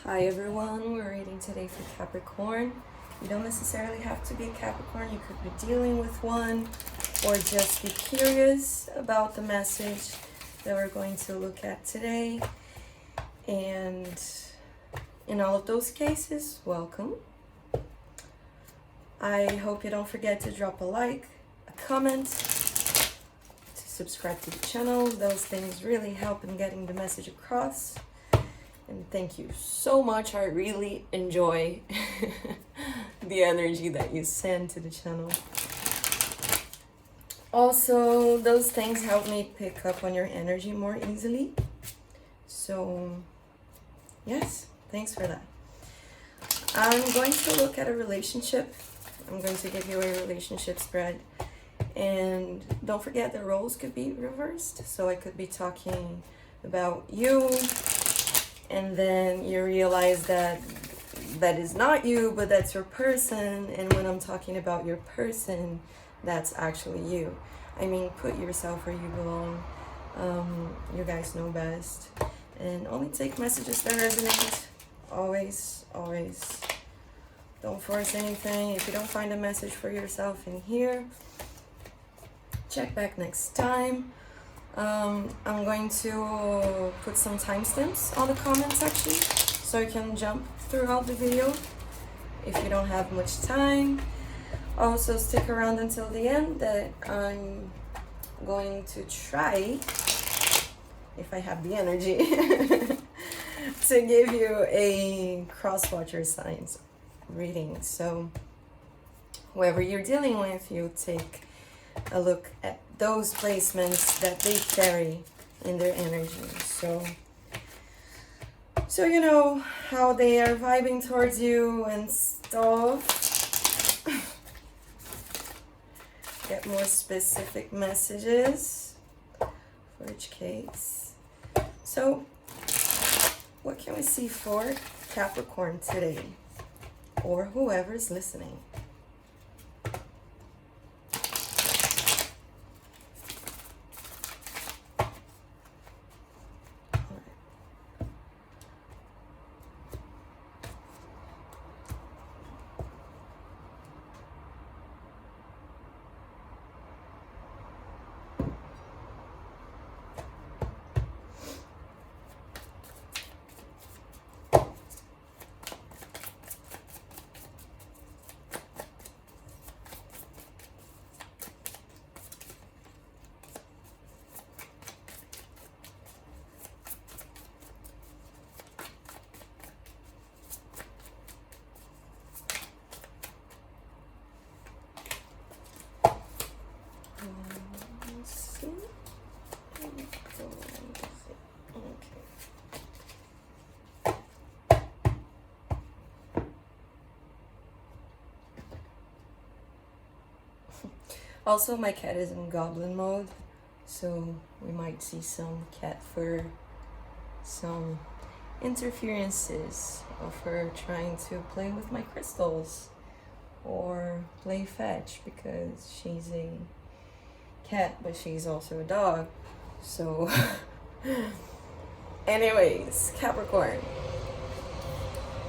Hi everyone, we're reading today for Capricorn. You don't necessarily have to be a Capricorn, you could be dealing with one or just be curious about the message that we're going to look at today. And in all of those cases, welcome. I hope you don't forget to drop a like, a comment, to subscribe to the channel. Those things really help in getting the message across. And thank you so much. I really enjoy the energy that you send to the channel. Also, those things help me pick up on your energy more easily. So, yes, thanks for that. I'm going to look at a relationship. I'm going to give you a relationship spread. And don't forget the roles could be reversed. So I could be talking about you, and then you realize that that is not you, but that's your person. And when I'm talking about your person, that's actually you. I mean, put yourself where you belong. You guys know best. And only take messages that resonate. Always, always. Don't force anything. If you don't find a message for yourself in here, check back next time. I'm going to put some timestamps on the comment section so you can jump throughout the video if you don't have much time. Also stick around until the end, that I'm going to try, if I have the energy, to give you a cross-watcher signs reading. So whoever you're dealing with, you take a look at those placements that they carry in their energy. So you know how they are vibing towards you and stuff. Get more specific messages for each case. So what can we see for Capricorn today, or whoever's listening? Also, my cat is in goblin mode, so we might see some cat fur, some interferences of her trying to play with my crystals or play fetch, because she's a cat, but she's also a dog. So anyways, Capricorn,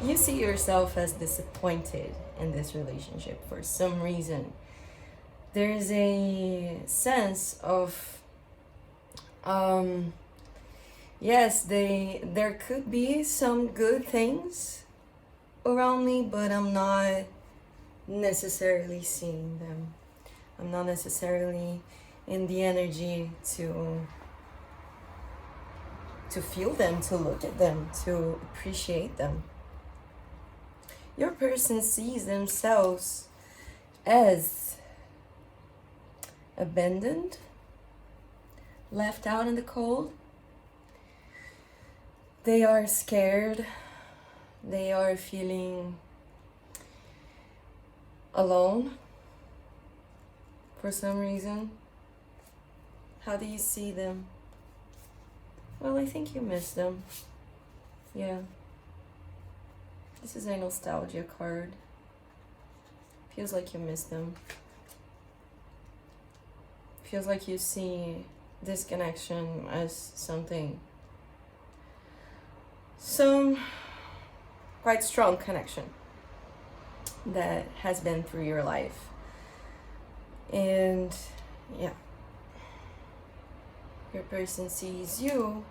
you see yourself as disappointed in this relationship for some reason. There's a sense of yes, there could be some good things around me, but I'm not necessarily seeing them. I'm not necessarily in the energy to feel them, to look at them, to appreciate them. Your person sees themselves as abandoned, left out in the cold. They are scared. They are feeling alone for some reason. How do you see them? Well, I think you miss them. Yeah. This is a nostalgia card. Feels like you miss them. Feels like you see this connection as something, some quite strong connection that has been through your life. And yeah, your person sees you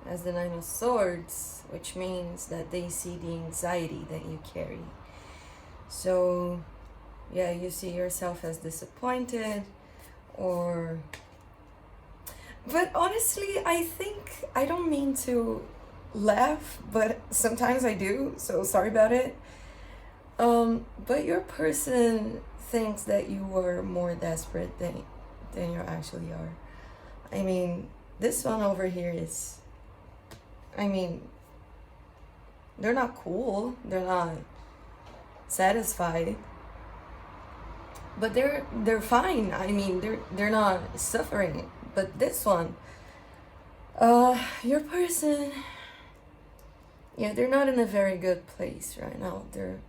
as the Nine of Swords, which means that they see the anxiety that you carry. So yeah, you see yourself as disappointed, or but honestly, I think, I don't mean to laugh, but sometimes I do, so sorry about it. But your person thinks that you are more desperate than you actually are. I mean, this one over here is, I mean, they're not cool, they're not satisfied, but they're fine. I mean, they're not suffering. But this one, your person, yeah, they're not in a very good place right now. They're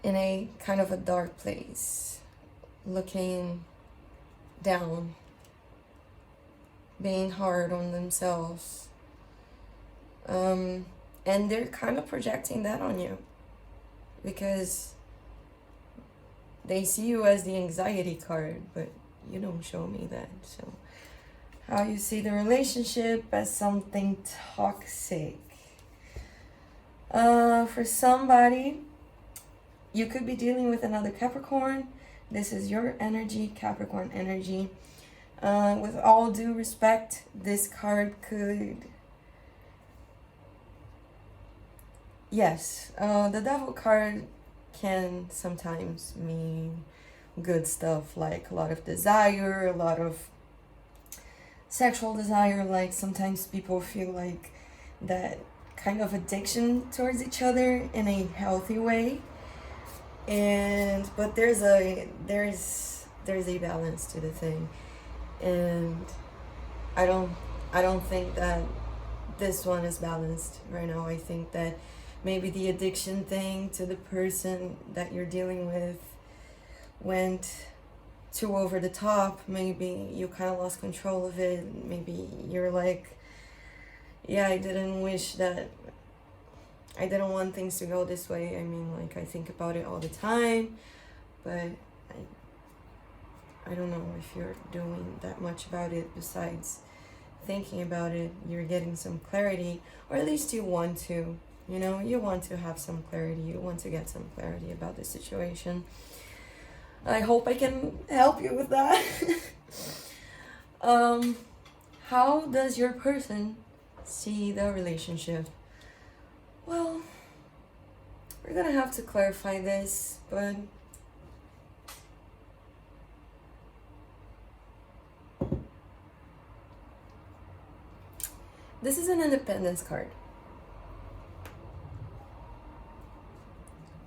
in a kind of a dark place, looking down, being hard on themselves. And they're kind of projecting that on you because they see you as the anxiety card, but you don't show me that. So how you see the relationship as something toxic. For somebody, you could be dealing with another Capricorn. This is your energy, Capricorn energy. With all due respect, this card could... Yes, the Devil card can sometimes mean good stuff, like a lot of desire, a lot of sexual desire. Like sometimes people feel like that kind of addiction towards each other in a healthy way. And but there's a balance to the thing, and I don't think that this one is balanced right now. I think that maybe the addiction thing to the person that you're dealing with went too over the top. Maybe you kind of lost control of it. Maybe you're like, yeah, I didn't want things to go this way. I mean, like, I think about it all the time, but I don't know if you're doing that much about it besides thinking about it. You're getting some clarity, or at least you want to. You know, you want to have some clarity. You want to get some clarity about the situation. I hope I can help you with that. How does your person see the relationship? Well, we're gonna have to clarify this, but this is an independence card.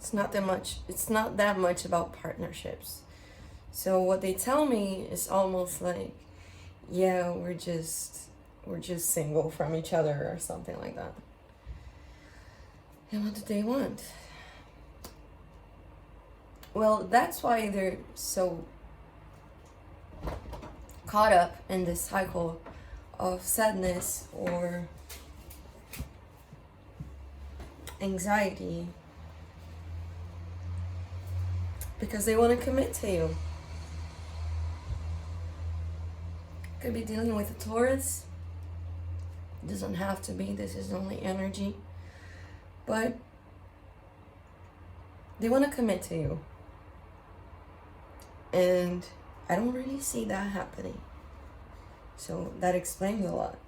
It's not that much about partnerships. So what they tell me is almost like, yeah, we're just single from each other or something like that. And what do they want? Well, that's why they're so caught up in this cycle of sadness or anxiety, because they want to commit to you. Could be dealing with a Taurus. Doesn't have to be. This is only energy. But they want to commit to you. And I don't really see that happening. So that explains a lot.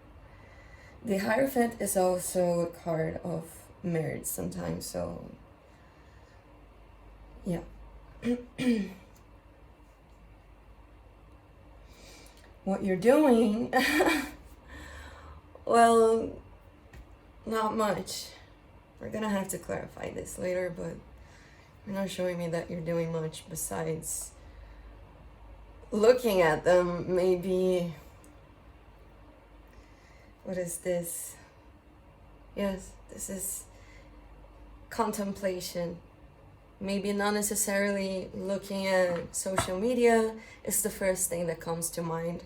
The Hierophant is also a card of marriage sometimes. So, yeah. What you're doing, well, not much. We're gonna have to clarify this later, but you're not showing me that you're doing much besides looking at them. Maybe, what is this? Yes, this is contemplation. Maybe not necessarily looking at social media is the first thing that comes to mind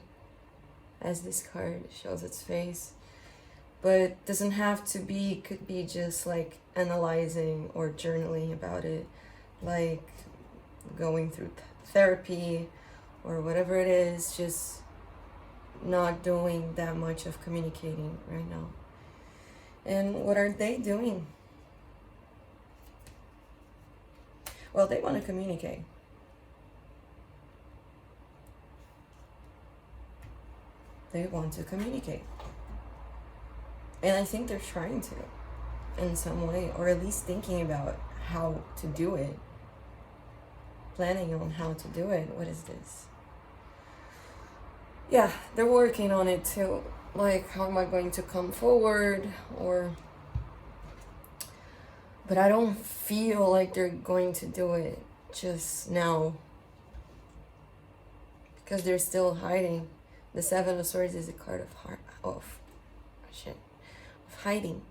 as this card shows its face. But doesn't have to be, could be just like analyzing or journaling about it, like going through therapy or whatever it is, just not doing that much of communicating right now. And what are they doing? Well, they want to communicate. They want to communicate. And I think they're trying to in some way, or at least thinking about how to do it. Planning on how to do it. What is this? Yeah, they're working on it too. Like, how am I going to come forward? But I don't feel like they're going to do it just now, because they're still hiding. The Seven of Swords is a card of hiding.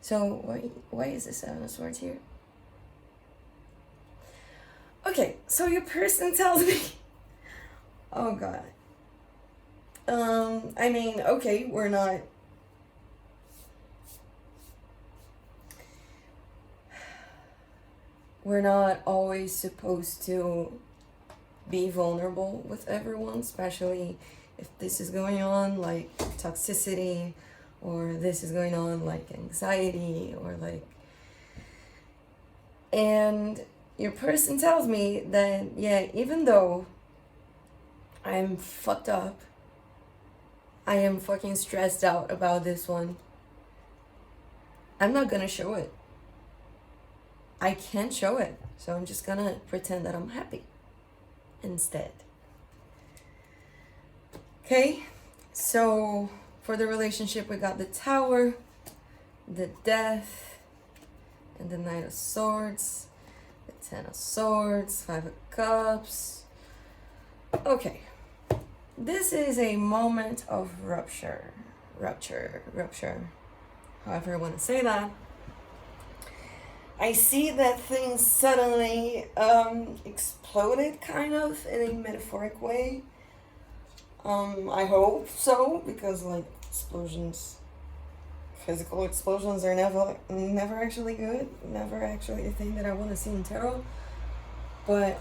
So why is the Seven of Swords here? Okay, so your person tells me, oh God. I mean, okay, we're not always supposed to be vulnerable with everyone, especially if this is going on, like toxicity, or this is going on like anxiety, or like, and your person tells me that, yeah, even though I'm fucked up, I am fucking stressed out about this one, I'm not gonna show it. I can't show it, so I'm just gonna pretend that I'm happy instead. Okay, so for the relationship, we got the Tower, the Death, and the Knight of Swords, the Ten of Swords, Five of Cups. Okay, this is a moment of rupture, however you want to say that. I see that things suddenly exploded, kind of, in a metaphoric way. I hope so, because like physical explosions are never actually good, never actually a thing that I want to see in tarot. But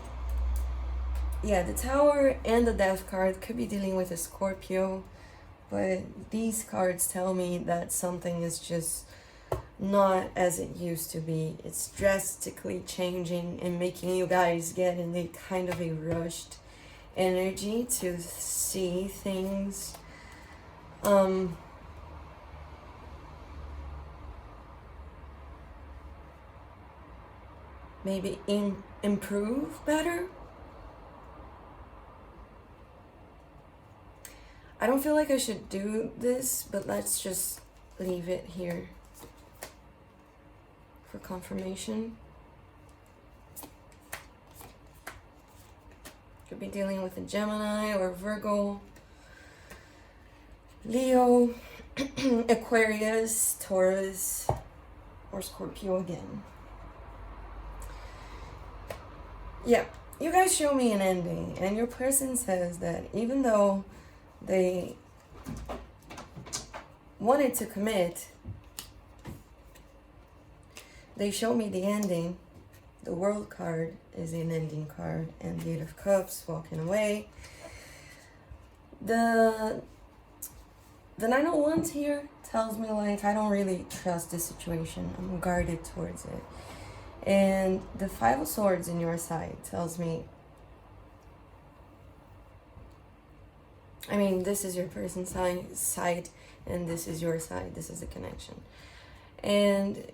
yeah, the Tower and the Death card could be dealing with a Scorpio, but these cards tell me that something is just not as it used to be. It's drastically changing and making you guys get in a kind of a rushed energy to see things. Maybe improve better. I don't feel like I should do this, but let's just leave it here for confirmation. Could be dealing with a Gemini or Virgo, Leo, Aquarius, Taurus, or Scorpio again. Yeah, you guys show me an ending, and your person says that even though they wanted to commit, they show me the ending. The World card is an ending card, and the Eight of Cups, walking away. The Nine of Wands here tells me, like, I don't really trust the situation. I'm guarded towards it. And the Five of Swords in your side tells me, I mean, this is your person's side, and this is your side. This is the connection. And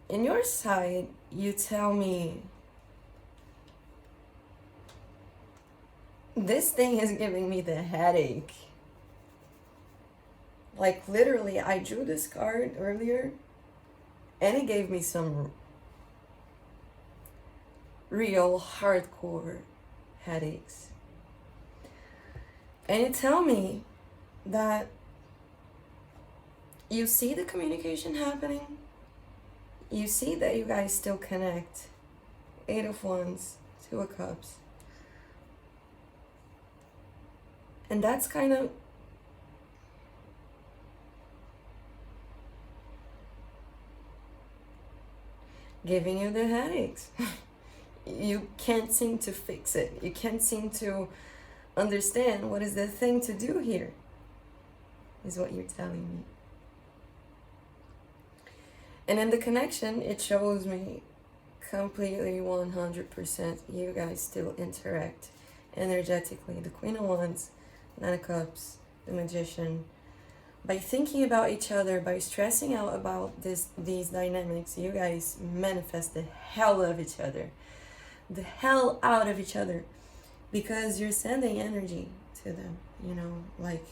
in your side, you tell me, this thing is giving me the headache. Like, literally, I drew this card earlier, and it gave me some real hardcore headaches. And you tell me that you see the communication happening. You see that you guys still connect. Eight of Wands, Two of Cups. And that's kind of giving you the headaches. You can't seem to fix it. You can't seem to understand what is the thing to do here, is what you're telling me. And in the connection, it shows me completely 100% you guys still interact energetically. The Queen of Wands, Nine of Cups, the Magician. By thinking about each other, by stressing out about these dynamics, you guys manifest the hell out of each other. The hell out of each other. Because you're sending energy to them, you know, like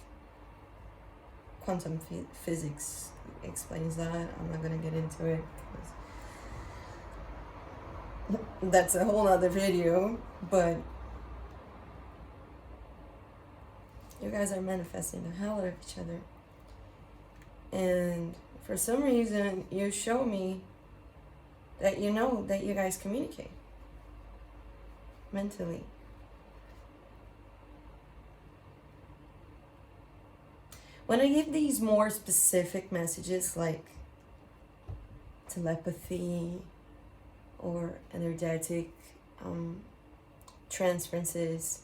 quantum physics explains that. I'm not going to get into it. That's a whole other video, but you guys are manifesting the hell out of each other. And for some reason, you show me that you know that you guys communicate mentally. When I give these more specific messages like telepathy or energetic transferences,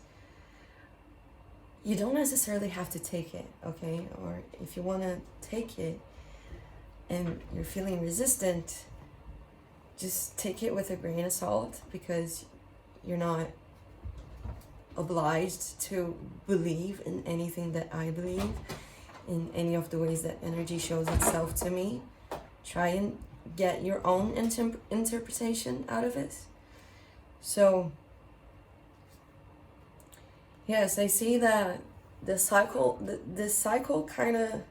you don't necessarily have to take it, okay? Or if you want to take it and you're feeling resistant, just take it with a grain of salt, because you're not obliged to believe in anything that I believe, in any of the ways that energy shows itself to me. Try and get your own interpretation out of it. So, yes, I see that the cycle, the cycle kind of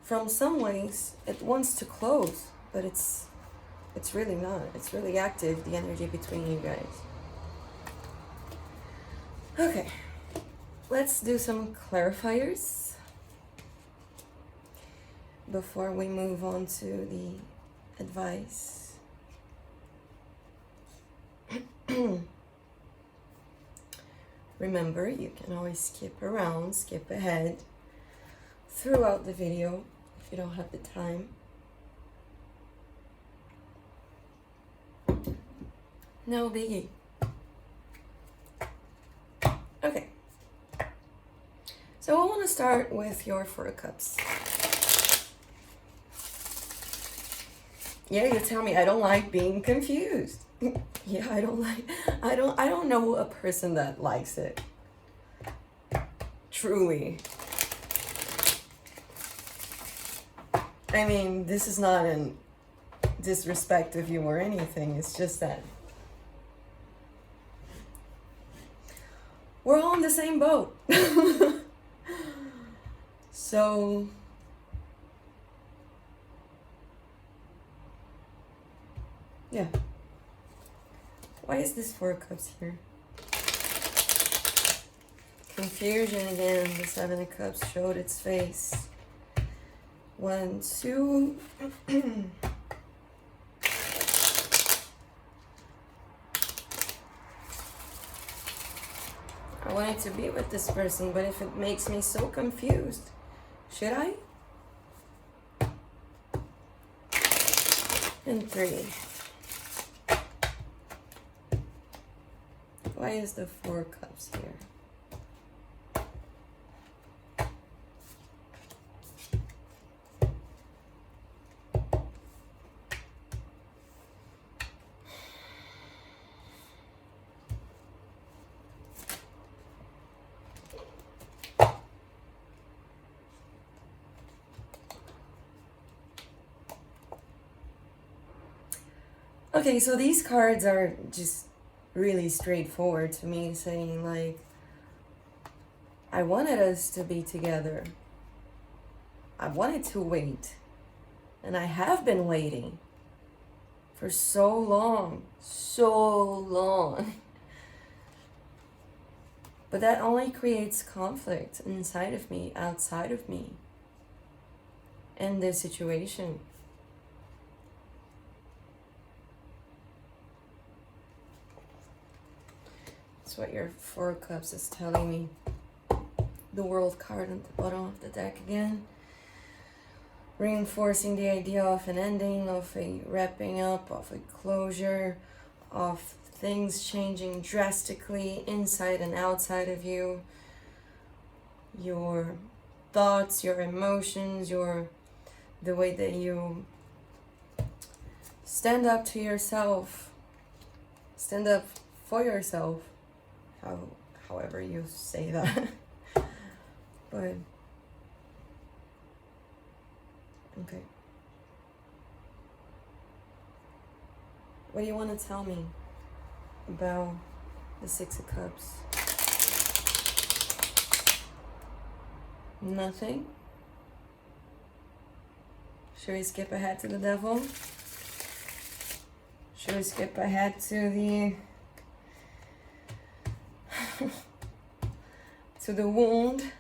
from some ways it wants to close, but it's really not. It's really active, the energy between you guys. Okay, let's do some clarifiers before we move on to the advice. Remember, you can always skip around, skip ahead throughout the video if you don't have the time. No biggie. Okay. So I want to start with your Four of Cups. Yeah, you tell me I don't like being confused. Yeah, I don't know a person that likes it. Truly. I mean, this is not in disrespect of you or anything. It's just that we're all in the same boat. So yeah. Why is this Four of Cups here? Confusion again. The Seven of Cups showed its face. 1, 2. I wanted to be with this person, but if it makes me so confused, should I? And 3. Why is the Four of Cups here? Okay, so these cards are just really straightforward to me, saying like, I wanted us to be together. I wanted to wait. And I have been waiting for so long. But that only creates conflict inside of me, outside of me, in this situation. That's what your Four of Cups is telling me. The World card on the bottom of the deck again. reinforcing the idea of an ending, of a wrapping up, of a closure, of things changing drastically inside and outside of you. Your thoughts, your emotions, the way that you stand up to yourself, stand up for yourself, however you say that. But okay, what do you want to tell me about the Six of Cups? Nothing? Should we skip ahead to the Devil? Should we skip ahead to the to the wound?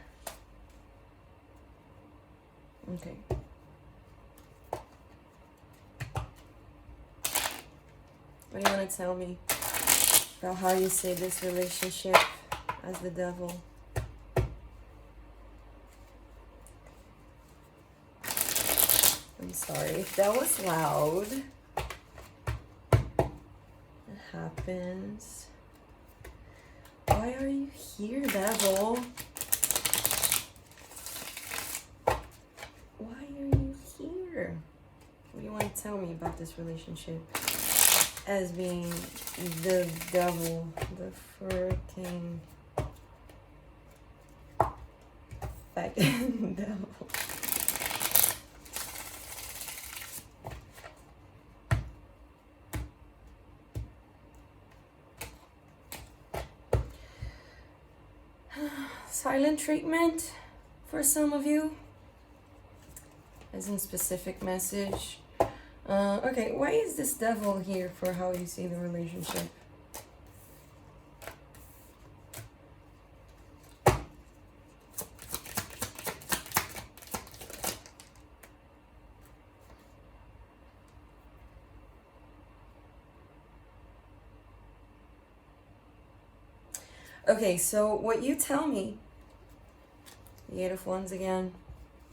Okay. What do you want to tell me about how you see this relationship as the Devil? I'm sorry if that was loud. It happens. Why are you here, Devil? Why are you here? What do you want to tell me about this relationship as being the Devil, the freaking fucking Devil? Silent treatment for some of you, as in specific message. Okay, why is this Devil here for how you see the relationship? Okay, so what you tell me, the Eight of Wands again,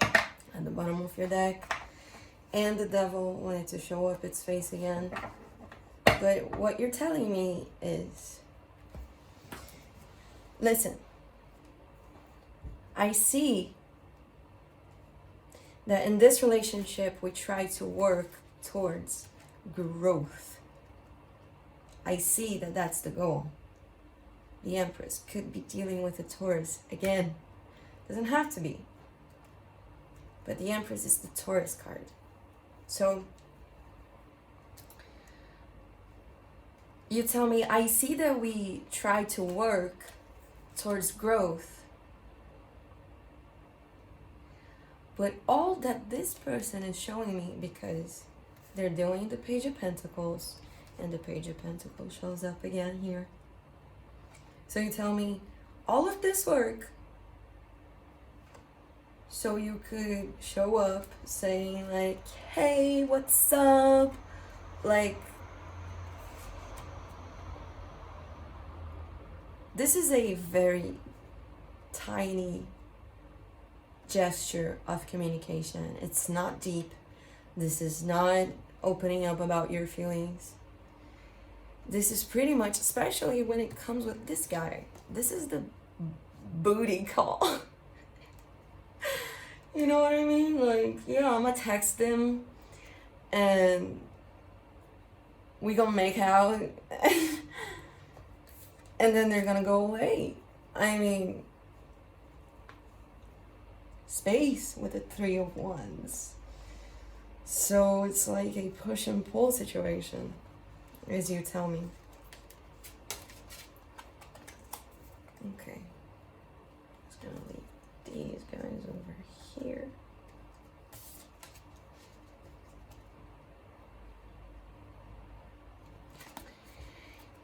at the bottom of your deck, and the Devil wanted to show up its face again. But what you're telling me is, listen, I see that in this relationship we try to work towards growth. I see that that's the goal. The Empress could be dealing with a Taurus again. Doesn't have to be. But the Empress is the Taurus card. So you tell me, I see that we try to work towards growth. But all that this person is showing me, because they're doing the Page of Pentacles, and the Page of Pentacles shows up again here. So you tell me all of this work so you could show up saying like, hey, what's up? Like, this is a very tiny gesture of communication. It's not deep. This is not opening up about your feelings. This is pretty much, especially when it comes with this guy, this is the booty call. You know what I mean? Like, yeah, I'm gonna text them and we gonna make out and then they're gonna go away. I mean, space with the Three of Wands. So it's like a push and pull situation, as you tell me. Okay. Just gonna leave these guys over here.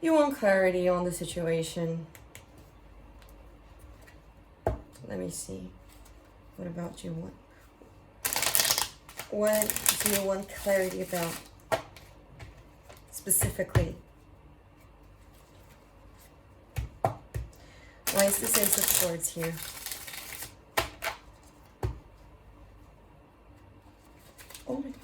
You want clarity on the situation. Let me see. What about you want? What do you want clarity about? Specifically. Why is this Ace of Swords here? Oh my god.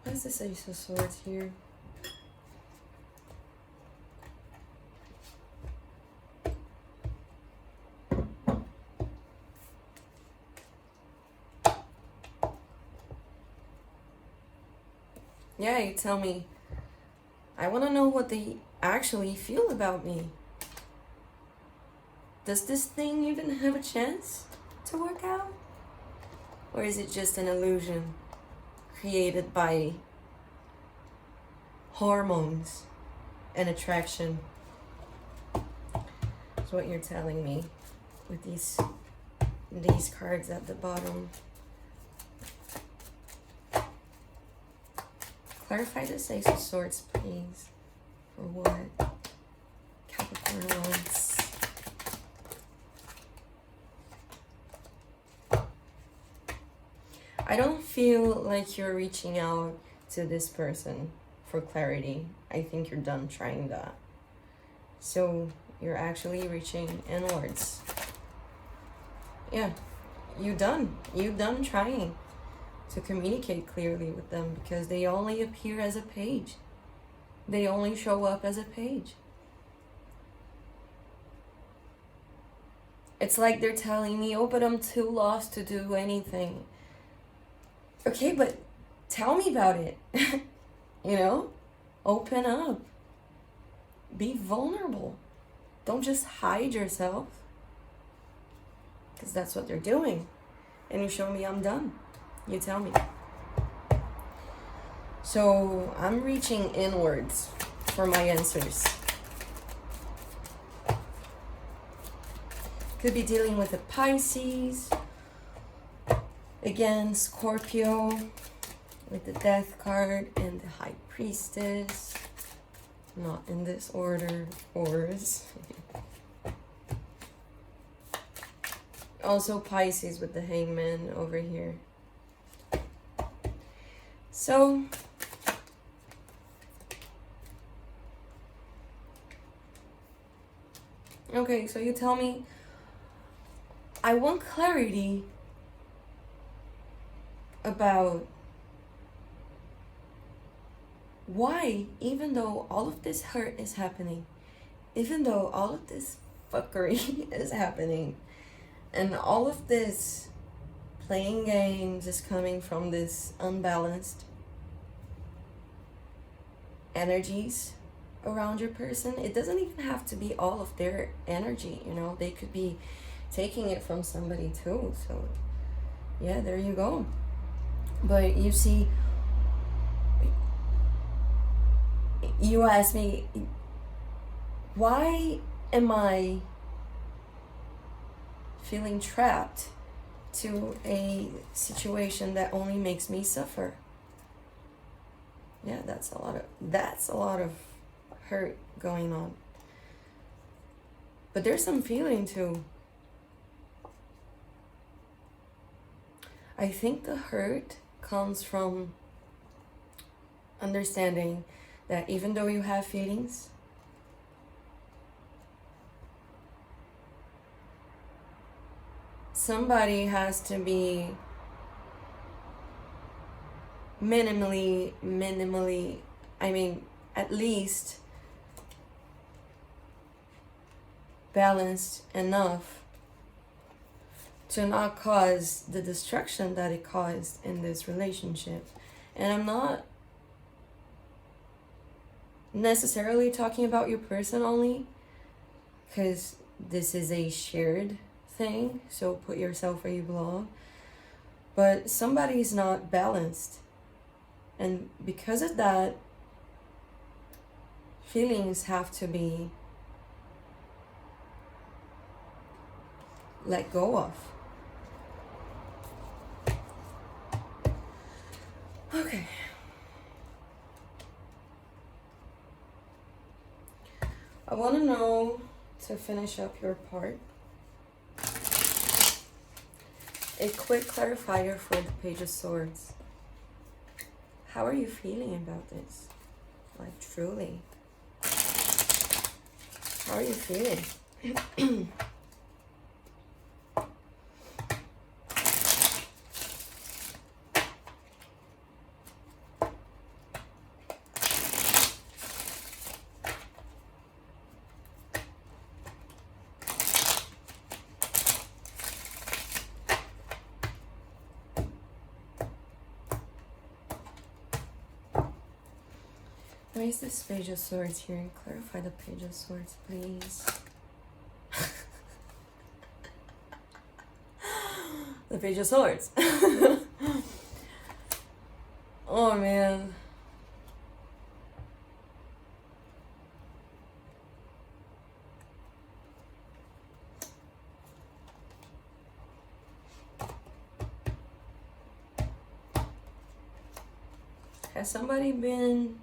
Why is this Ace of Swords here? Yeah, you tell me. I want to know what they actually feel about me. Does this thing even have a chance to work out? Or is it just an illusion created by hormones and attraction? That's what you're telling me with these cards at the bottom. Clarify this Ace of Swords, please. For what Capricorn wants. I don't feel like you're reaching out to this person for clarity. I think you're done trying that. So you're actually reaching inwards. Yeah, you're done. You're done trying to communicate clearly with them because they only appear as a page. They only show up as a page. It's like they're telling me, oh, but I'm too lost to do anything. Okay, but tell me about it. You know? Open up. Be vulnerable. Don't just hide yourself. Because that's what they're doing. And you show me I'm done. You tell me. So I'm reaching inwards for my answers. Could be dealing with a Pisces. Again, Scorpio with the Death card and the High Priestess. Not in this order, of course. Also Pisces with the Hangman over here. So, okay, so you tell me, I want clarity about why, even though all of this hurt is happening, even though all of this fuckery is happening, and all of this playing games is coming from this unbalanced energies around your person. It doesn't even have to be all of their energy, you know. They could be taking it from somebody too. So yeah, there you go. But you see, you asked me, why am I feeling trapped to a situation that only makes me suffer? Yeah, that's a lot of hurt going on. But there's some feeling too. I think the hurt comes from understanding that even though you have feelings, somebody has to be minimally, I mean, at least balanced enough to not cause the destruction that it caused in this relationship. And I'm not necessarily talking about your person only, because this is a shared thing, so put yourself where you belong. But somebody's not balanced, and because of that, feelings have to be let go of. Okay. I want to know, to finish up your part, a quick clarifier for the Page of Swords. How are you feeling about this? Like, truly. How are you feeling? Where is this Page of Swords here? Clarify the Page of Swords, please. The Page of Swords. Oh man. Has somebody been...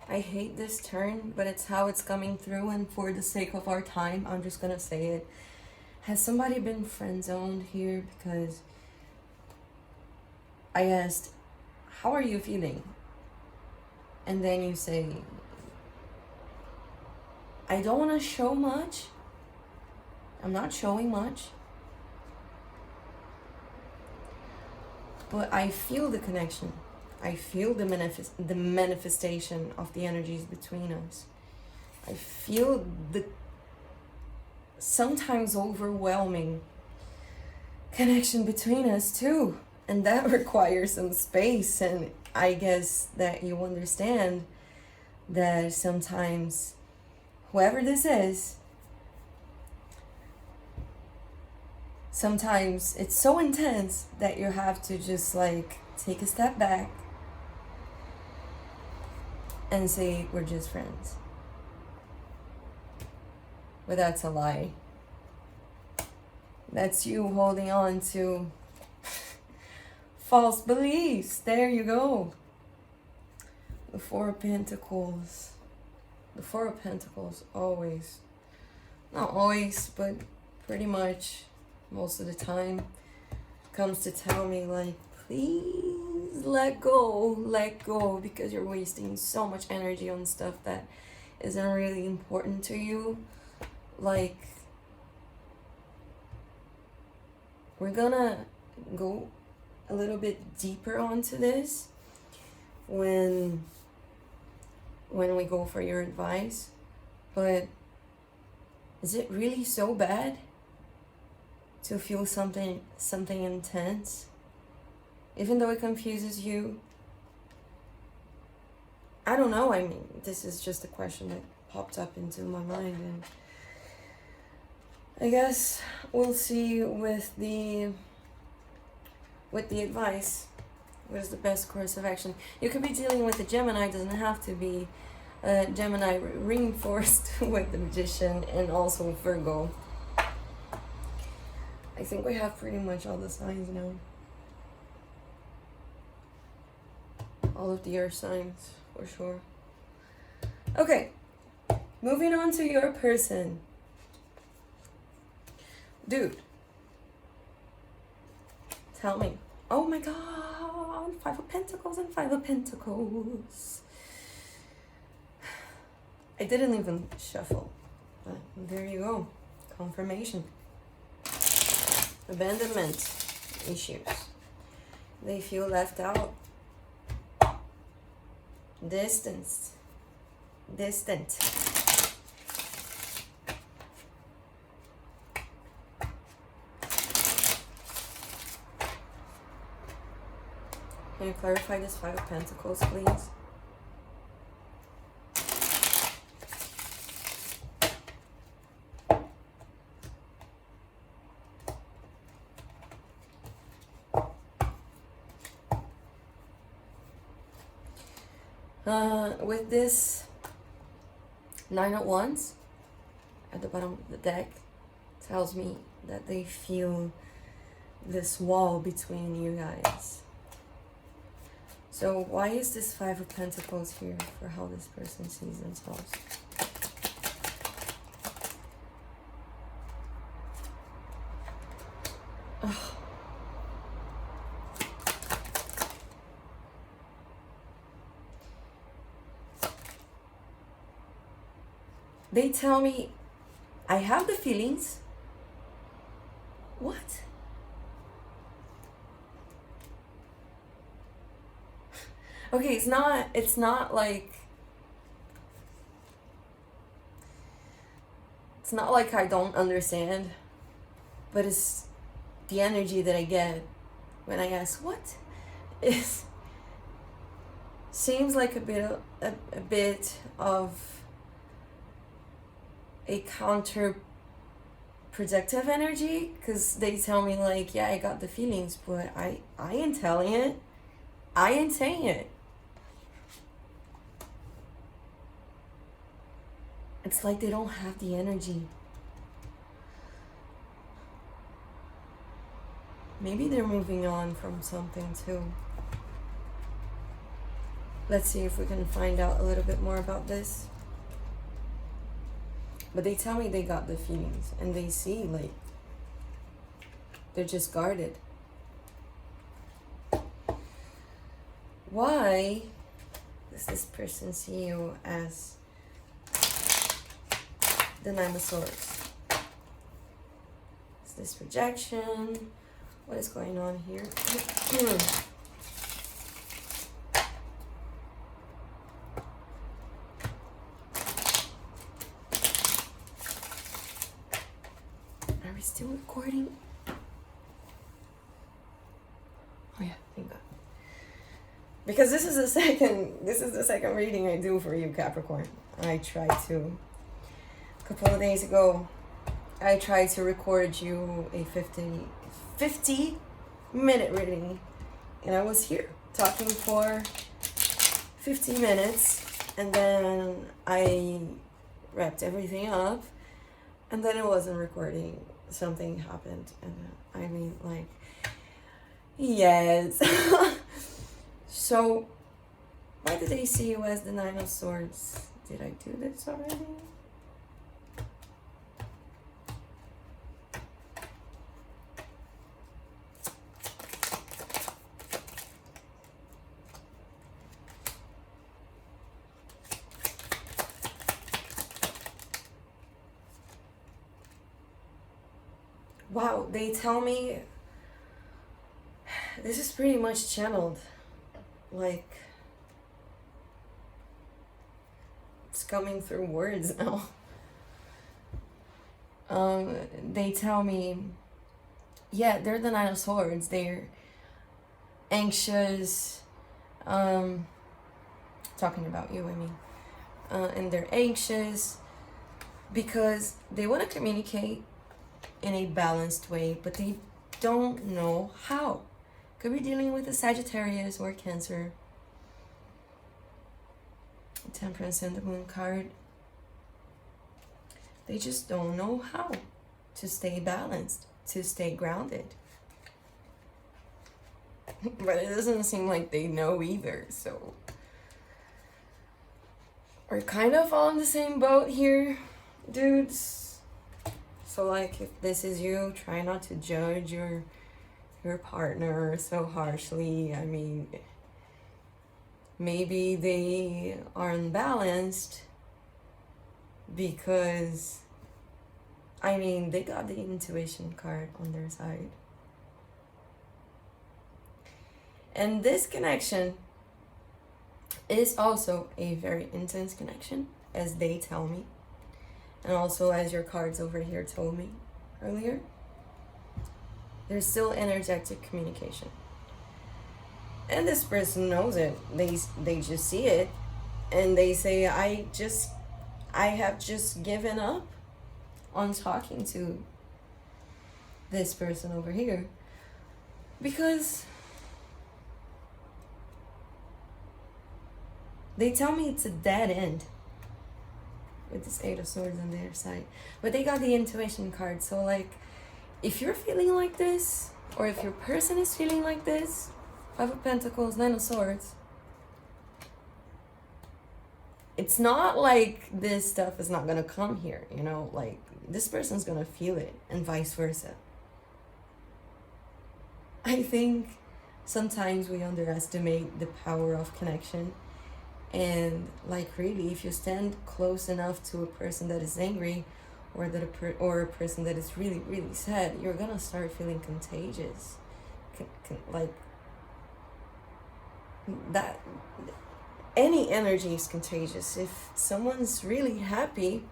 I hate this turn, but it's how it's coming through, and for the sake of our time, I'm just gonna say it. Has somebody been friend-zoned here? Because I asked, how are you feeling? And then you say, I don't want to show much. I'm not showing much. But I feel the connection. I feel the manifestation of the energies between us. I feel the sometimes overwhelming connection between us too. And that requires some space. And I guess that you understand that sometimes whoever this is, sometimes it's so intense that you have to just like take a step back and say, we're just friends. But that's a lie. That's you holding on to false beliefs. There you go. The Four of Pentacles. The Four of Pentacles always, not always, but pretty much most of the time, comes to tell me like, please let go, because you're wasting so much energy on stuff that isn't really important to you. Like, we're gonna go a little bit deeper onto this when we go for your advice, but is it really so bad to feel something intense, even though it confuses you? I don't know. I mean, this is just a question that popped up into my mind, and I guess we'll see with the advice what is the best course of action. You could be dealing with a Gemini. It doesn't have to be Gemini reinforced with the Magician and also Virgo. I think we have pretty much all the signs now. All of the earth signs, for sure. Okay, moving on to your person. Dude, tell me. Oh my God, Five of Pentacles and Five of Pentacles. I didn't even shuffle, but there you go. Confirmation. Abandonment issues. They feel left out. Distant. Can you clarify this Five of Pentacles, please? With this Nine of Wands at the bottom of the deck, tells me that they feel this wall between you guys. So why is this Five of Pentacles here for how this person sees themselves? Oh. They tell me I have the feelings. What? Okay, it's not like I don't understand, but it's the energy that I get when I ask what is seems like a bit of a counterproductive energy, because they tell me like, yeah, I got the feelings, but I ain't telling it. I ain't saying it. It's like they don't have the energy. Maybe they're moving on from something too. Let's see if we can find out a little bit more about this. But they tell me they got the feelings, and they see like they're just guarded. Why does this person see you as the Nine of Swords? Is this rejection? What is going on here? Are we still recording? Oh yeah, thank God. Because this is the second reading I do for you, Capricorn. A couple of days ago, I tried to record you a 50-minute reading, and I was here talking for 50 minutes, and then I wrapped everything up, and then it wasn't recording. Something happened, and I mean, like, yes. So, why did they see you as the Nine of Swords? Did I do this already? Wow, they tell me this is pretty much channeled. Like, it's coming through words now. They tell me, yeah, they're the Nine of Swords. They're anxious. Talking about you, I mean. And they're anxious because they want to communicate in a balanced way, but they don't know how. Could be dealing with a Sagittarius or Cancer. Temperance and the Moon card. They just don't know how to stay balanced, to stay grounded. But it doesn't seem like they know either, so we're kind of all in the same boat here, dudes. So like, if this is you, try not to judge your partner so harshly. I mean, maybe they are unbalanced because, I mean, they got the intuition card on their side. And this connection is also a very intense connection, as they tell me. And also as your cards over here told me earlier. There's still energetic communication. And this person knows it. They just see it. And they say, I have just given up on talking to this person over here. Because they tell me it's a dead end. With this Eight of Swords on their side. But they got the intuition card. So like, if you're feeling like this, or if your person is feeling like this, Five of Pentacles, Nine of Swords, it's not like this stuff is not gonna come here, you know, like this person's gonna feel it, and vice versa. I think sometimes we underestimate the power of connection. And like, really, if you stand close enough to a person that is angry, or or a person that is really, really sad, you're gonna start feeling contagious. Like that, any energy is contagious. If someone's really happy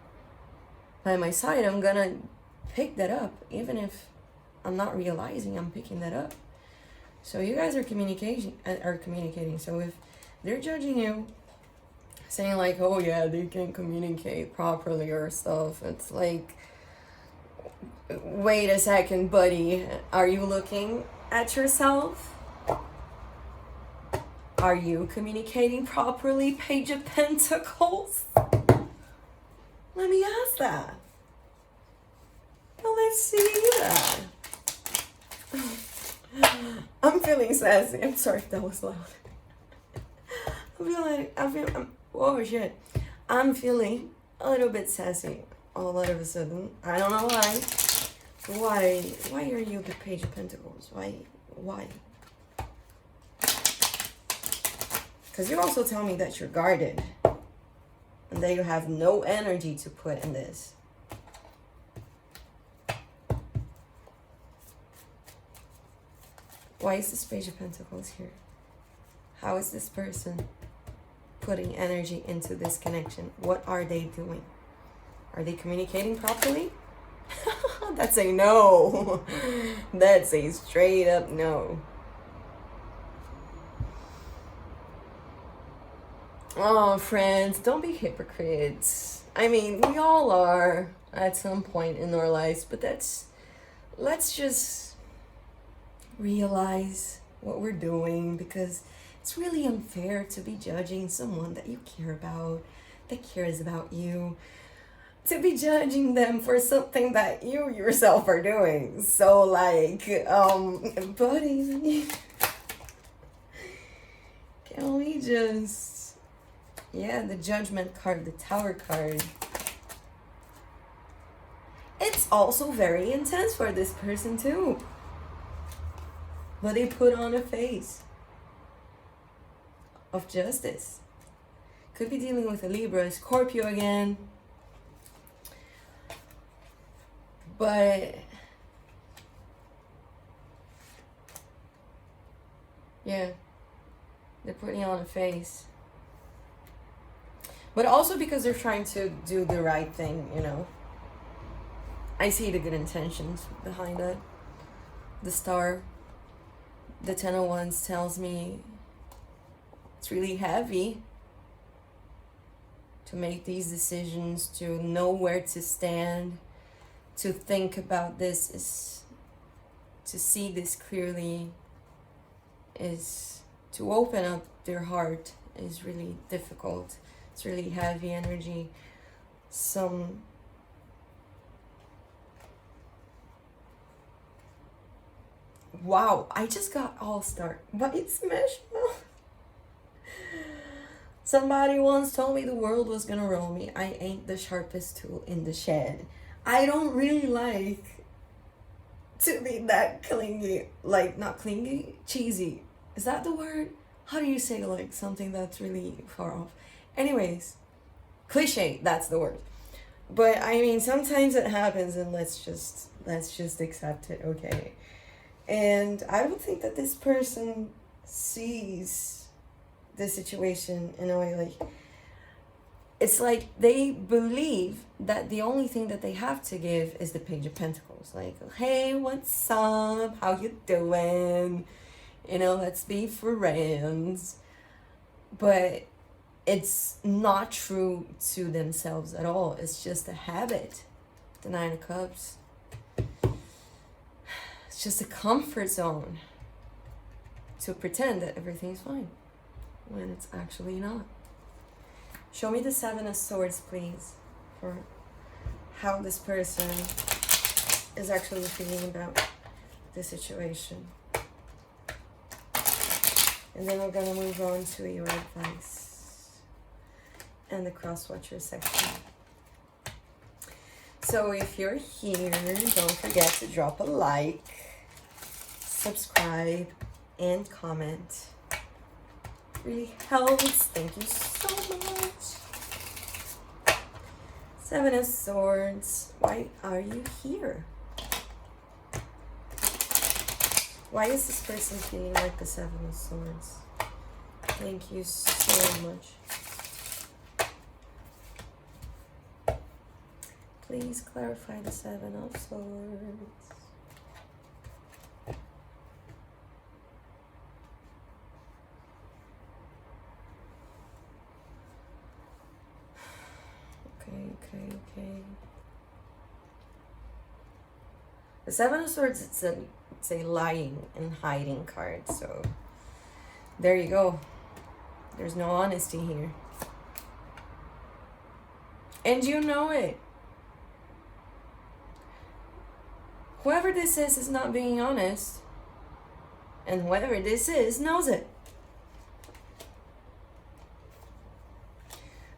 by my side, I'm gonna pick that up, even if I'm not realizing I'm picking that up. So you guys are communicating. So if they're judging you, saying like, oh yeah, they can't communicate properly or stuff, it's like, wait a second, buddy. Are you looking at yourself? Are you communicating properly, Page of Pentacles? Let me ask that. Well, let's see that. I'm feeling sassy. I'm sorry if that was loud. Oh shit. I'm feeling a little bit sassy all of a sudden. I don't know why. Why are you the Page of Pentacles? Why? Because you also tell me that you're guarded. And that you have no energy to put in this. Why is this Page of Pentacles here? How is this person putting energy into this connection? What are they doing? Are they communicating properly? That's a no. That's a straight up no. Oh, friends, don't be hypocrites. I mean, we all are at some point in our lives, but let's just realize what we're doing, because it's really unfair to be judging someone that you care about, that cares about you, to be judging them for something that you yourself are doing. So like, buddy, can we just, yeah, the Judgment card, the Tower card. It's also very intense for this person too. But they put on a face of justice. Could be dealing with a Libra, Scorpio again. But yeah, they're putting on a face. But also because they're trying to do the right thing, you know. I see the good intentions behind that. The Star, the 10 of Wands tells me it's really heavy to make these decisions, to know where to stand, to think about this, is to see this clearly, is to open up their heart is really difficult. It's really heavy energy. Wow, I just got All-Star. White Marshmallow. Somebody once told me the world was gonna roll me. I ain't the sharpest tool in the shed. I don't really like to be that clingy. Like, not clingy, cheesy. Is that the word? How do you say like something that's really far off? Anyways, cliche, that's the word. But I mean, sometimes it happens, and let's just accept it, okay? And I don't think that this person sees the situation in a way like, it's like they believe that the only thing that they have to give is the Page of Pentacles. Like, hey, what's up? How you doing? You know, let's be friends. But it's not true to themselves at all. It's just a habit. The 9 of Cups. It's just a comfort zone to pretend that everything's fine when it's actually not. Show me the 7 of Swords, please, for how this person is actually feeling about the situation. And then we're going to move on to your advice and the cross-watcher section. So if you're here, don't forget to drop a like, subscribe, and comment. It really helps. Thank you so much. Seven of Swords. Why are you here? Why is this person feeling like the Seven of Swords? Thank you so much. Please clarify the Seven of Swords. Okay. The Seven of Swords, it's a lying and hiding card, so there you go. There's no honesty here. And you know it. Whoever this is not being honest. And whoever this is knows it.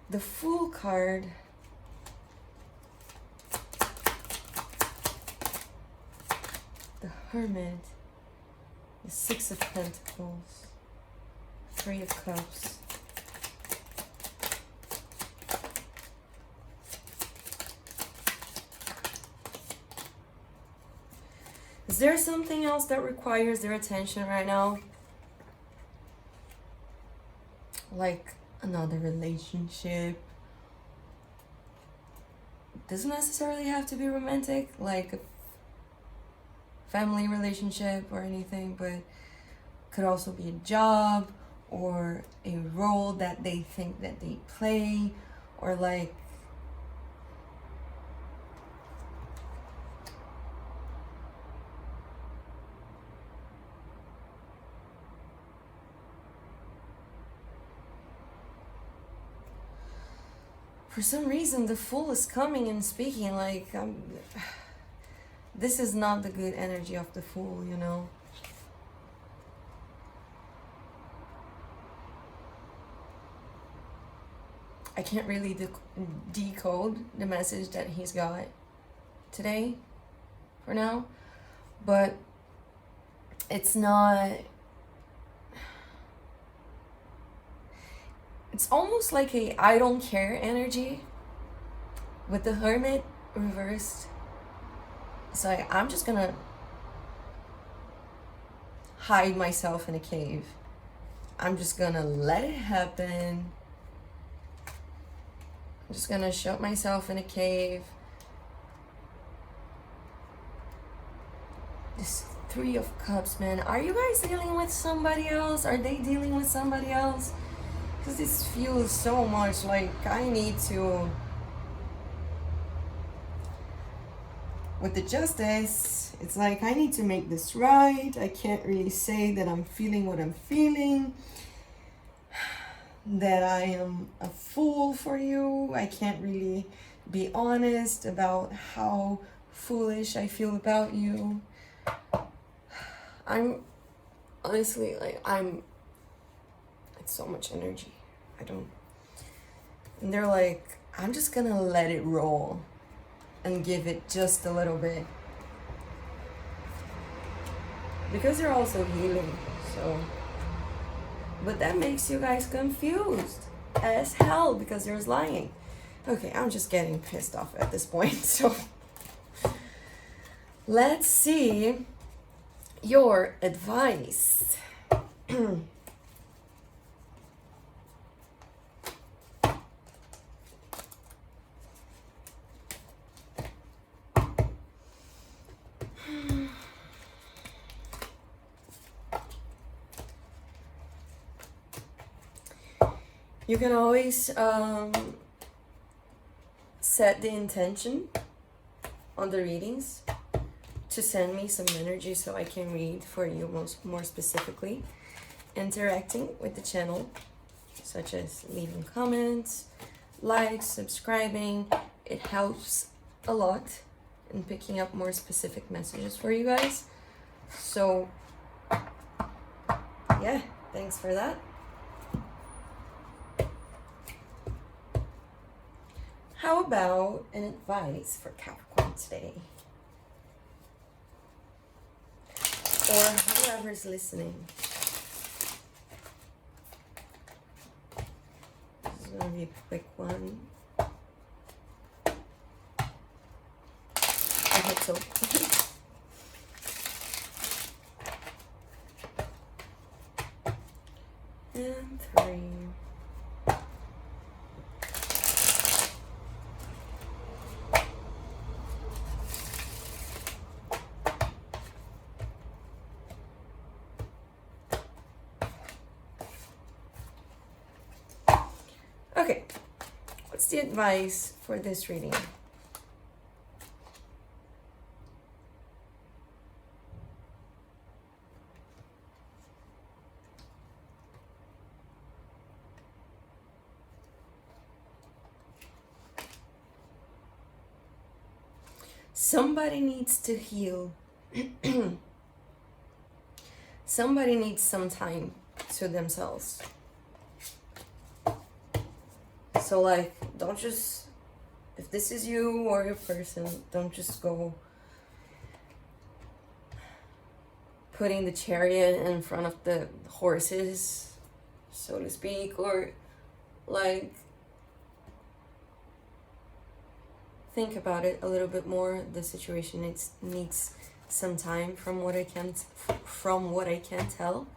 The Fool card. The Hermit. The Six of Pentacles. Three of Cups. Is there something else that requires their attention right now? Like another relationship. Doesn't necessarily have to be romantic, like a family relationship or anything, but could also be a job or a role that they think that they play, or like for some reason the Fool is coming and speaking like this is not the good energy of the Fool, you know. I can't really decode the message that he's got today for now, but it's not, it's almost like a I don't care energy with the Hermit reversed. It's like, I'm just gonna hide myself in a cave. I'm just gonna let it happen. I'm just gonna shut myself in a cave. This Three of Cups, man. Are you guys dealing with somebody else? Are they dealing with somebody else? Because this feels so much like I need to... With the Justice, it's like I need to make this right. I can't really say that I'm feeling what I'm feeling. That I am a fool for you. I can't really be honest about how foolish I feel about you. I'm honestly like, it's so much energy. And they're like, I'm just gonna let it roll and give it just a little bit. Because they're also healing, so. But that makes you guys confused as hell because there's lying. Okay, I'm just getting pissed off at this point, so. Let's see your advice. You can always set the intention on the readings to send me some energy so I can read for you more specifically. Interacting with the channel, such as leaving comments, likes, subscribing. It helps a lot in picking up more specific messages for you guys. So, yeah, thanks for that. How about an advice for Capricorn today? Or whoever's listening. This is going to be a quick one. hope so. And 3. Okay, what's the advice for this reading? Somebody needs to heal. Somebody needs some time to themselves. So like, don't just, if this is you or your person, don't just go putting the chariot in front of the horses, so to speak, or like, think about it a little bit more. The situation needs some time from what I can tell.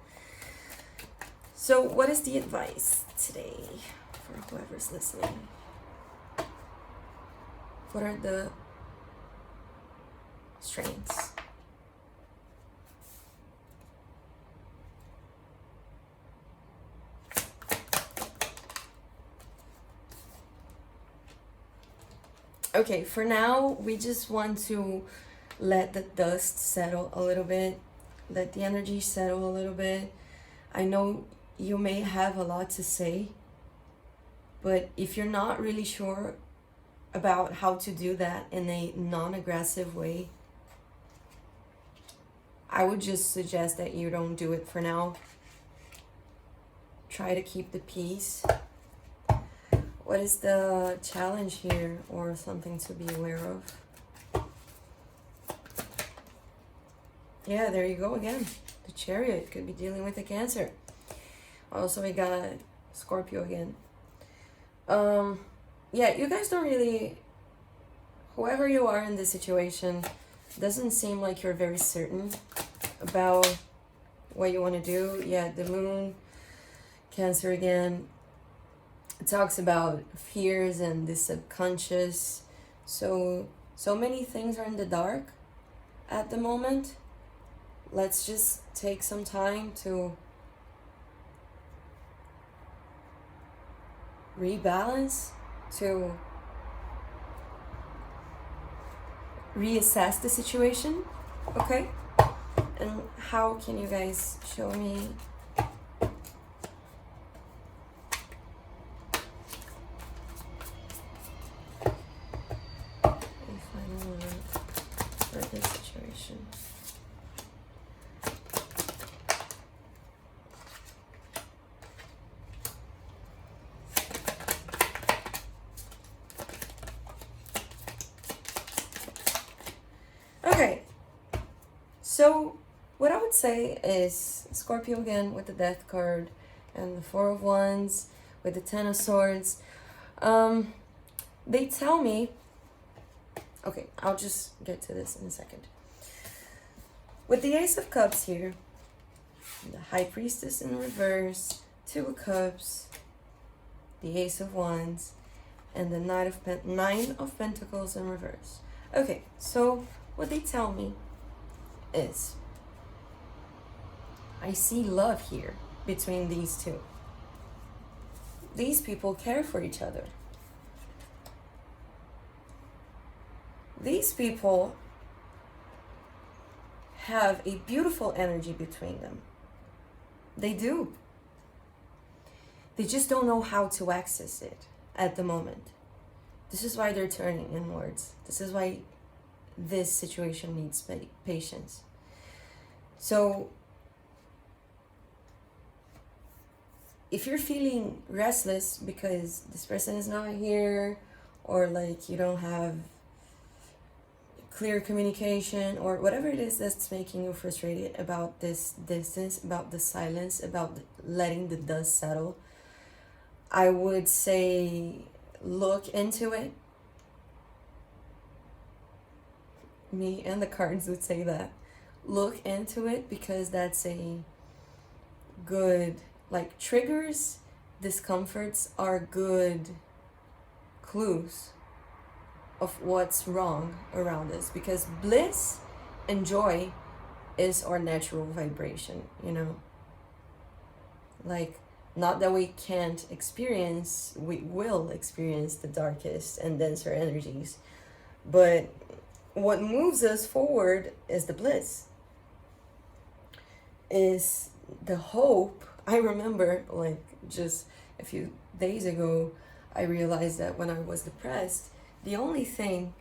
So what is the advice today for whoever's listening? What are the strengths? Okay, for now, we just want to let the dust settle a little bit, let the energy settle a little bit. I know you may have a lot to say, but if you're not really sure about how to do that in a non-aggressive way, I would just suggest that you don't do it for now. Try to keep the peace. What is the challenge here, or something to be aware of? Yeah, there you go again. The Chariot could be dealing with a Cancer. Also, we got Scorpio again. Yeah, you guys don't really, whoever you are in this situation, doesn't seem like you're very certain about what you want to do. Yeah, the Moon, Cancer again. It talks about fears and the subconscious. So many things are in the dark at the moment. Let's just take some time to rebalance, to reassess the situation, okay? And how can you guys show me for this situation? Okay, so what I would say is Scorpio again with the Death card and the Four of Wands with the Ten of Swords. They tell me, okay, I'll just get to this in a second. With the Ace of Cups here, the High Priestess in reverse, Two of Cups, the Ace of Wands, and the Nine of Pentacles in reverse. Okay, so what they tell me is, I see love here between these two. These people care for each other. These people have a beautiful energy between them. They do. They just don't know how to access it at the moment. This is why they're turning inwards. This is why this situation needs patience. So if you're feeling restless because this person is not here, or like you don't have clear communication, or whatever it is that's making you frustrated about this distance, about the silence, about letting the dust settle, I would say look into it. me and the cards would say that. Look into it, because that's a good, like, triggers, discomforts are good clues of what's wrong around us, because bliss and joy is our natural vibration, you know? Like, not that we can't experience, we will experience the darkest and denser energies, but what moves us forward is the bliss, is the hope. I remember, like, just a few days ago, I realized that when I was depressed, the only thing,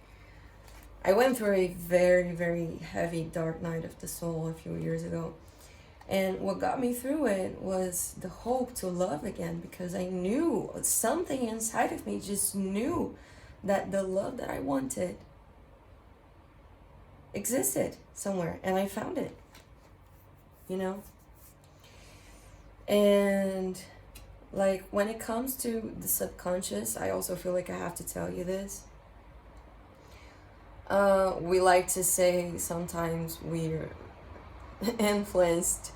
I went through a very, very heavy dark night of the soul a few years ago. And what got me through it was the hope to love again, because I knew something inside of me just knew that the love that I wanted existed somewhere, and I found it, you know? And like, when it comes to the subconscious, I also feel like I have to tell you this. We like to say sometimes we're influenced,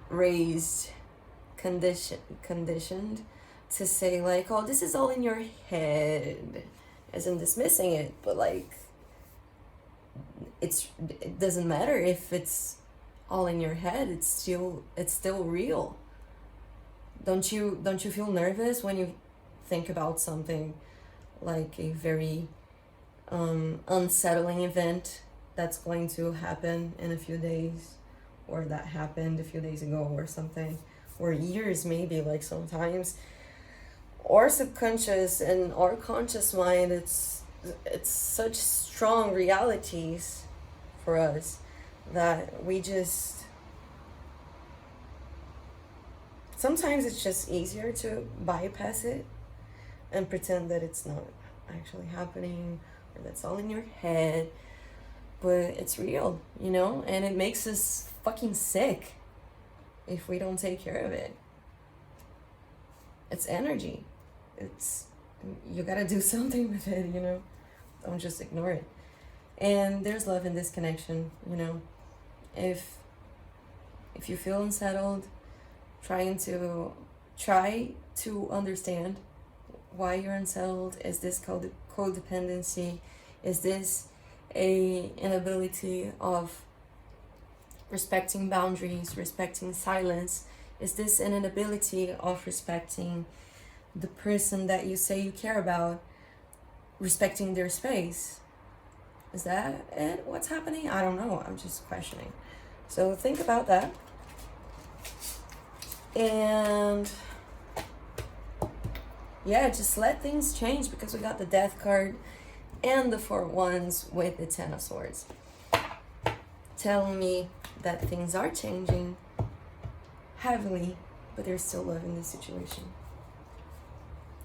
raised, conditioned to say like, oh, this is all in your head, as in dismissing it, but like, it doesn't matter if it's all in your head, it's still real. Don't you feel nervous when you think about something like a very unsettling event that's going to happen in a few days, or that happened a few days ago or something, or years maybe? Like, sometimes our subconscious and our conscious mind, it's such strong realities for us that we just, sometimes it's just easier to bypass it and pretend that it's not actually happening, or that's all in your head. But it's real, you know? And it makes us fucking sick if we don't take care of it. It's energy. You gotta do something with it, you know? Don't just ignore it. And there's love in this connection, you know? If you feel unsettled, try to understand why you're unsettled. Is this codependency? Is this a inability of respecting boundaries, respecting silence? Is this an inability of respecting the person that you say you care about, respecting their space? Is that it? What's happening? I don't know. I'm just questioning. So think about that. And yeah, just let things change, because we got the Death card and the 4 Wands with the 10 of Swords, telling me that things are changing heavily, but there's still love in this situation.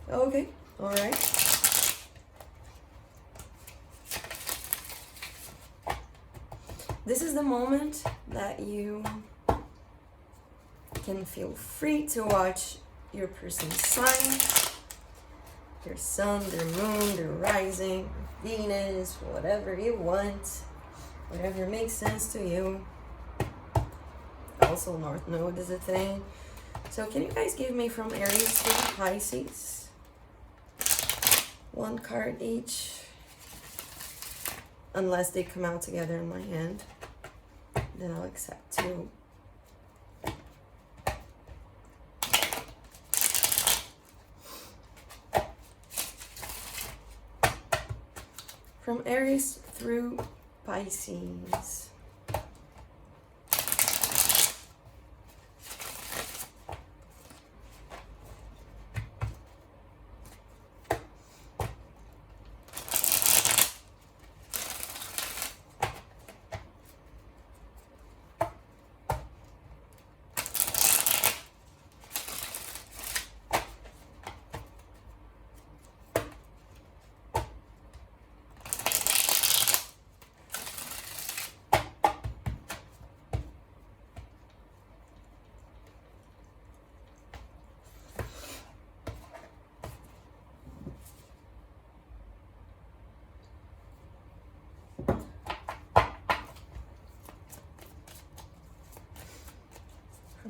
Okay, all right. This is the moment that you can feel free to watch your person's sign, their sun, their moon, their rising, Venus, whatever you want, whatever makes sense to you. Also, North Node is a thing. So can you guys give me from Aries to Pisces? 1 card each, unless they come out together in my hand, then I'll accept 2. From Aries through Pisces.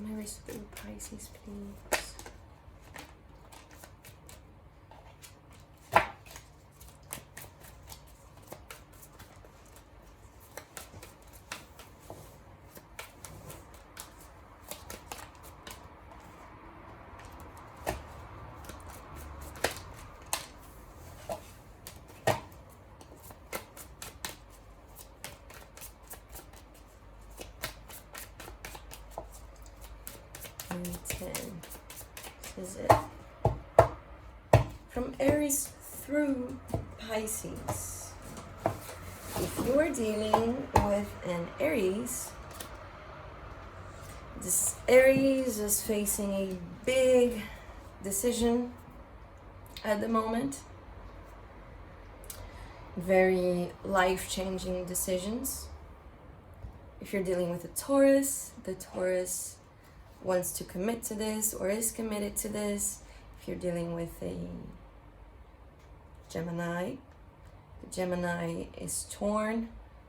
Some Aries through Pisces, please. And 10. This is it. From Aries through Pisces. If you are dealing with an Aries, this Aries is facing a big decision at the moment. Very life-changing decisions. If you're dealing with a Taurus, the Taurus wants to commit to this or is committed to this. If you're dealing with a Gemini, the Gemini is torn,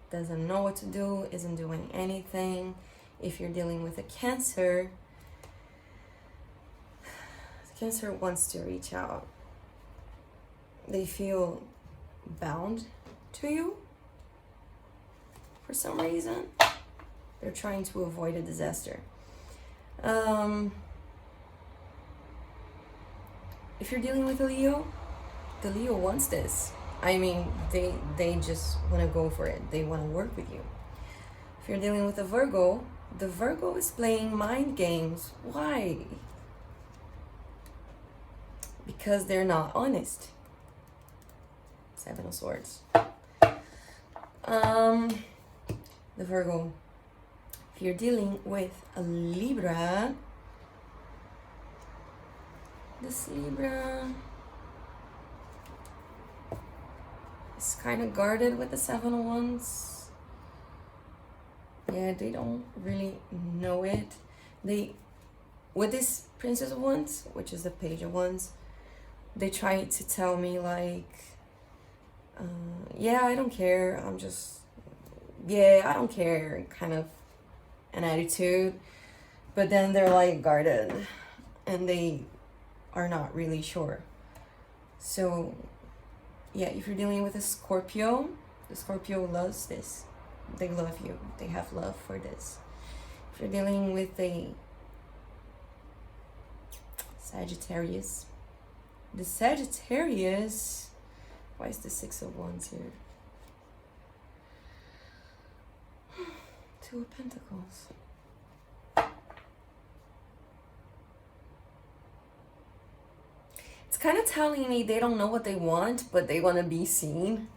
doesn't know what to do, isn't doing anything. If you're dealing with a Cancer, the Cancer wants to reach out. They feel bound to you for some reason. They're trying to avoid a disaster. If you're dealing with a Leo, the Leo wants this. I mean, they just want to go for it. They want to work with you. If you're dealing with a Virgo, the Virgo is playing mind games. Why? Because they're not honest. Seven of Swords. The Virgo. If you're dealing with a Libra, this Libra is kind of guarded with the Seven of Wands. Yeah, they don't really know it. With this Princess of Wands, which is the Page of Wands, they try to tell me like, yeah, I don't care. I don't care, kind of an attitude. But then they're like guarded and they are not really sure. So yeah, if you're dealing with a Scorpio, the Scorpio loves this. They love you. They have love for this. If you're dealing with a Sagittarius, the Sagittarius, why is the Six of Wands here? Two of Pentacles. It's kind of telling me they don't know what they want, but they want to be seen.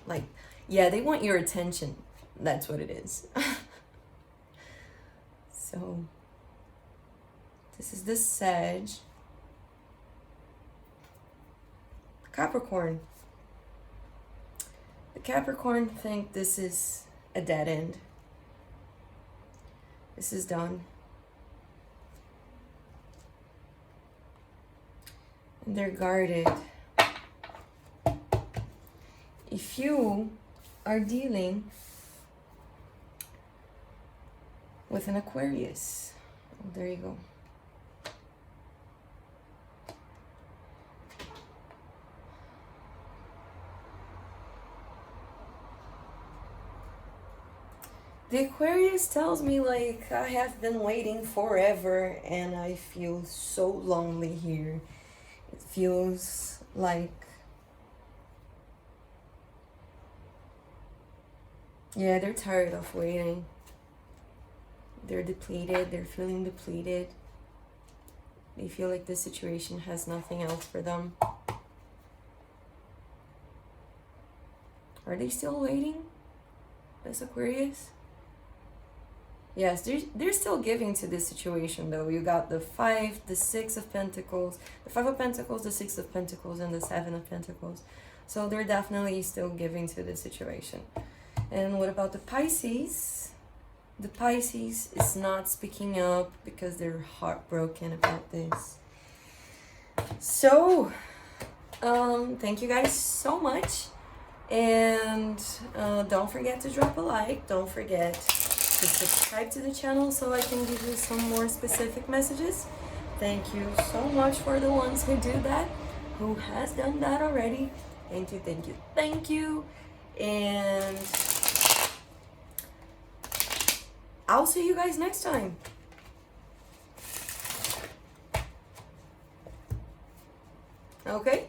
Like, yeah, they want your attention. That's what it is. So, this is the Sag. Capricorn. The Capricorn think this is a dead end. This is done. And they're guarded. If you are dealing with an Aquarius, oh, there you go. The Aquarius tells me like, I have been waiting forever and I feel so lonely here. It feels like, yeah, they're tired of waiting. They're depleted. They're feeling depleted. They feel like this situation has nothing else for them. Are they still waiting? This Aquarius? Yes, they're still giving to this situation though. You got the 5, the 6 of Pentacles, the 5 of Pentacles, the 6 of Pentacles, and the 7 of Pentacles. So they're definitely still giving to this situation. And what about the Pisces? The Pisces is not speaking up because they're heartbroken about this. So, thank you guys so much. And don't forget to drop a like. Don't forget to subscribe to the channel so I can give you some more specific messages. Thank you so much for the ones who do that, who has done that already. Thank you, thank you, thank you. And I'll see you guys next time. Okay?